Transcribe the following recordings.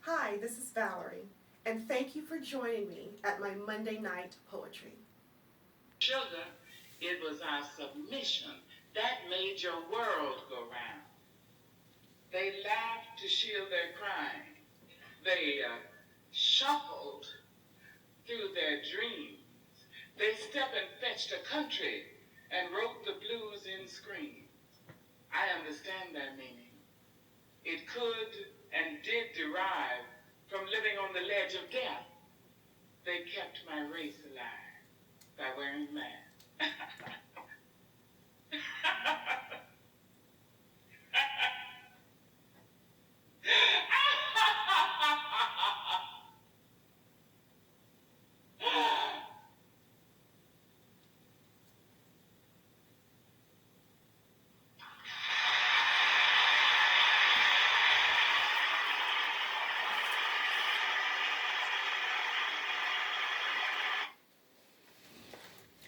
Hi, this is Valerie, and thank you for joining me at my Monday night poetry. Sugar, it was our submission that made your world go round. They laughed to shield their crying. They shuffled through their dreams. They stepped and fetched a country and wrote the blues in screams. I understand their meaning. It could and did derive from living on the ledge of death. They kept my race alive by wearing masks.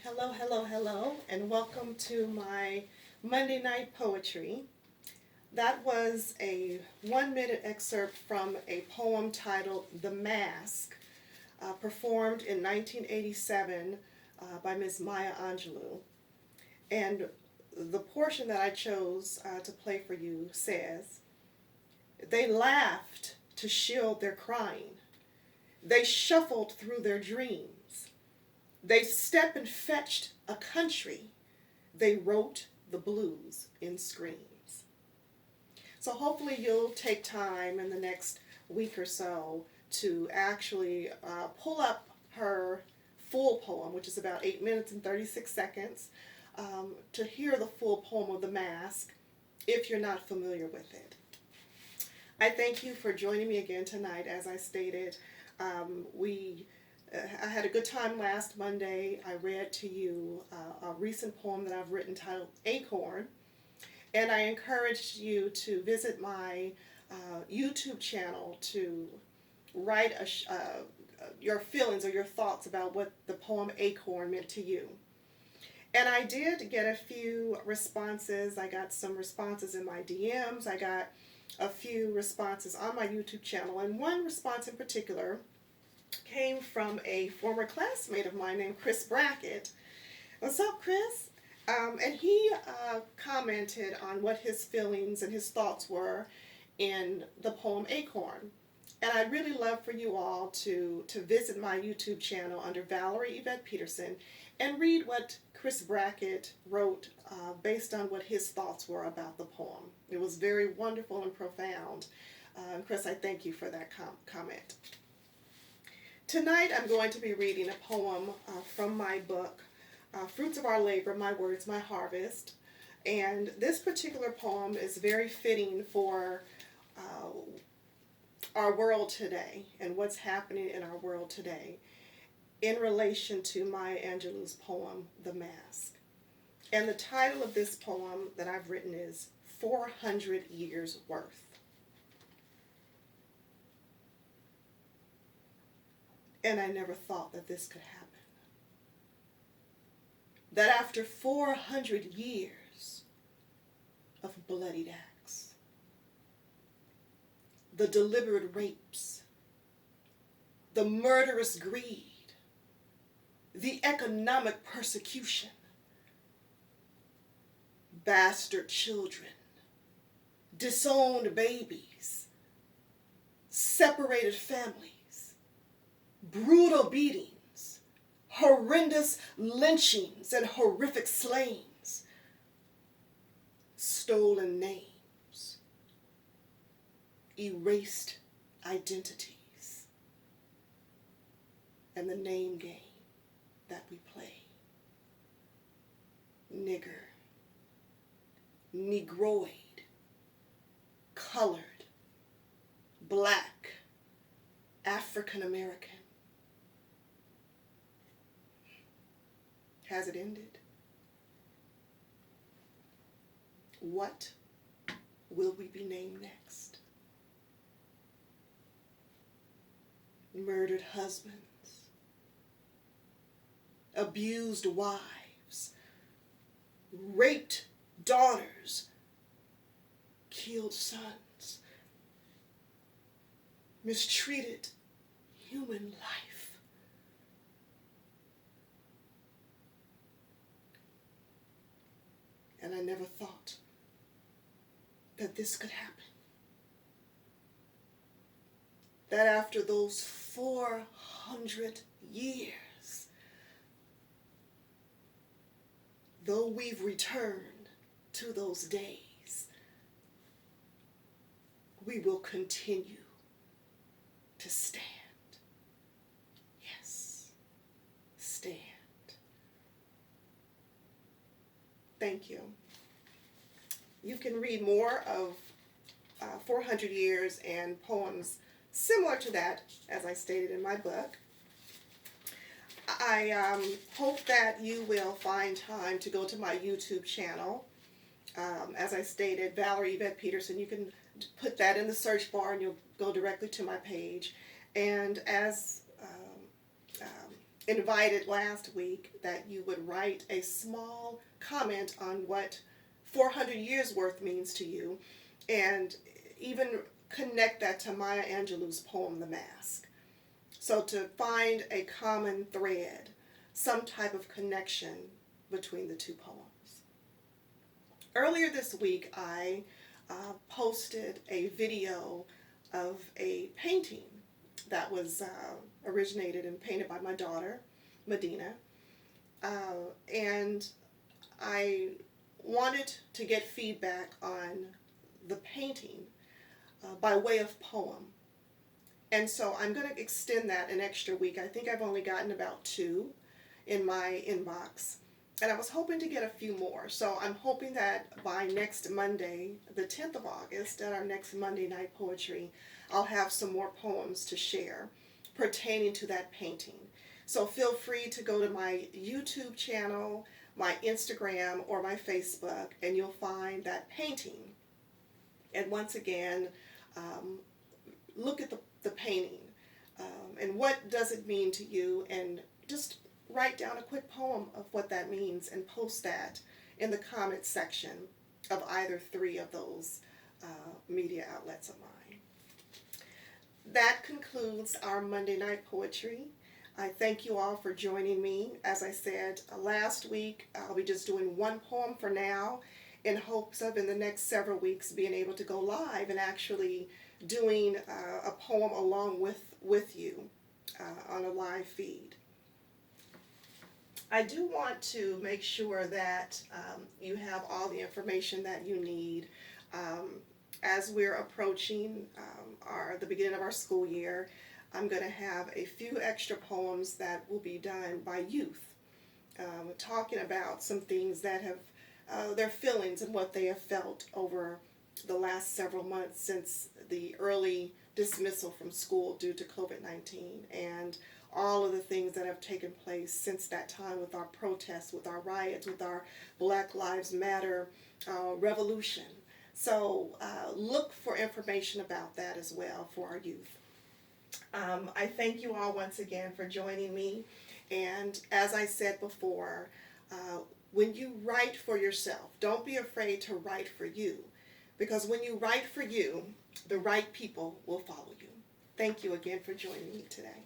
Hello, hello, hello, and welcome to my Monday night poetry. That was a 1 minute excerpt from a poem titled The Mask, performed in 1987 by Ms. Maya Angelou. And the portion that I chose to play for you says, "They laughed to shield their crying. They shuffled through their dreams. They stepped and fetched a country. They wrote the blues in screams." So hopefully you'll take time in the next week or so to actually pull up her full poem, which is about 8 minutes and 36 seconds, to hear the full poem of The Mask if you're not familiar with it. I thank you for joining me again tonight. As I stated, I had a good time last Monday. I read to you a recent poem that I've written titled Acorn, and I encourage you to visit my YouTube channel to write your feelings or your thoughts about what the poem Acorn meant to you. And I did get a few responses. I got some responses in my DMs. I got a few responses on my YouTube channel, and one response in particular came from a former classmate of mine named Chris Brackett. What's up, Chris? And he commented on what his feelings and his thoughts were in the poem Acorn. And I'd really love for you all to visit my YouTube channel under Valerie Yvette Peterson and read what Chris Brackett wrote based on what his thoughts were about the poem. It was very wonderful and profound. Chris, I thank you for that comment. Tonight I'm going to be reading a poem from my book, Fruits of Our Labor, My Words, My Harvest. And this particular poem is very fitting for our world today and what's happening in our world today in relation to Maya Angelou's poem, The Mask. And the title of this poem that I've written is 400 Years Worth. And I never thought that this could happen. That after 400 years of bloodied acts, the deliberate rapes, the murderous greed, the economic persecution, bastard children, disowned babies, separated families, brutal beatings, horrendous lynchings and horrific slayings, stolen names, erased identities, and the name game that we play. Nigger, negroid, colored, black, African American. Has it ended? What will we be named next? Murdered husbands, abused wives, raped daughters, killed sons, mistreated human life. And I never thought that this could happen. That after those 400 years, though we've returned to those days, we will continue to stand. Yes, stand. Thank you. You can read more of 400 Years and poems similar to that, as I stated in my book. I hope that you will find time to go to my YouTube channel. As I stated, Valerie Yvette Peterson, you can put that in the search bar and you'll go directly to my page. And as invited last week, that you would write a small comment on what 400 years worth means to you, and even connect that to Maya Angelou's poem, The Mask. So to find a common thread, some type of connection between the two poems. Earlier this week, I posted a video of a painting that was originated and painted by my daughter, Medina. And I wanted to get feedback on the painting by way of poem. And so I'm going to extend that an extra week. I think I've only gotten about 2 in my inbox. And I was hoping to get a few more. So I'm hoping that by next Monday, the 10th of August, at our next Monday Night Poetry, I'll have some more poems to share pertaining to that painting. So feel free to go to my YouTube channel, my Instagram, or my Facebook, and you'll find that painting. And once again, look at the painting and what does it mean to you, and just write down a quick poem of what that means and post that in the comment section of either 3 of those media outlets of mine. That concludes our Monday Night Poetry. I thank you all for joining me. As I said last week, I'll be just doing 1 poem for now, in hopes of in the next several weeks being able to go live and actually doing a poem along with you on a live feed. I do want to make sure that you have all the information that you need as we're approaching the beginning of our school year. I'm going to have a few extra poems that will be done by youth, talking about some things that have their feelings and what they have felt over the last several months since the early dismissal from school due to COVID-19, and all of the things that have taken place since that time with our protests, with our riots, with our Black Lives Matter revolution. So look for information about that as well for our youth. I thank you all once again for joining me. And as I said before, when you write for yourself, don't be afraid to write for you. Because when you write for you, the right people will follow you. Thank you again for joining me today.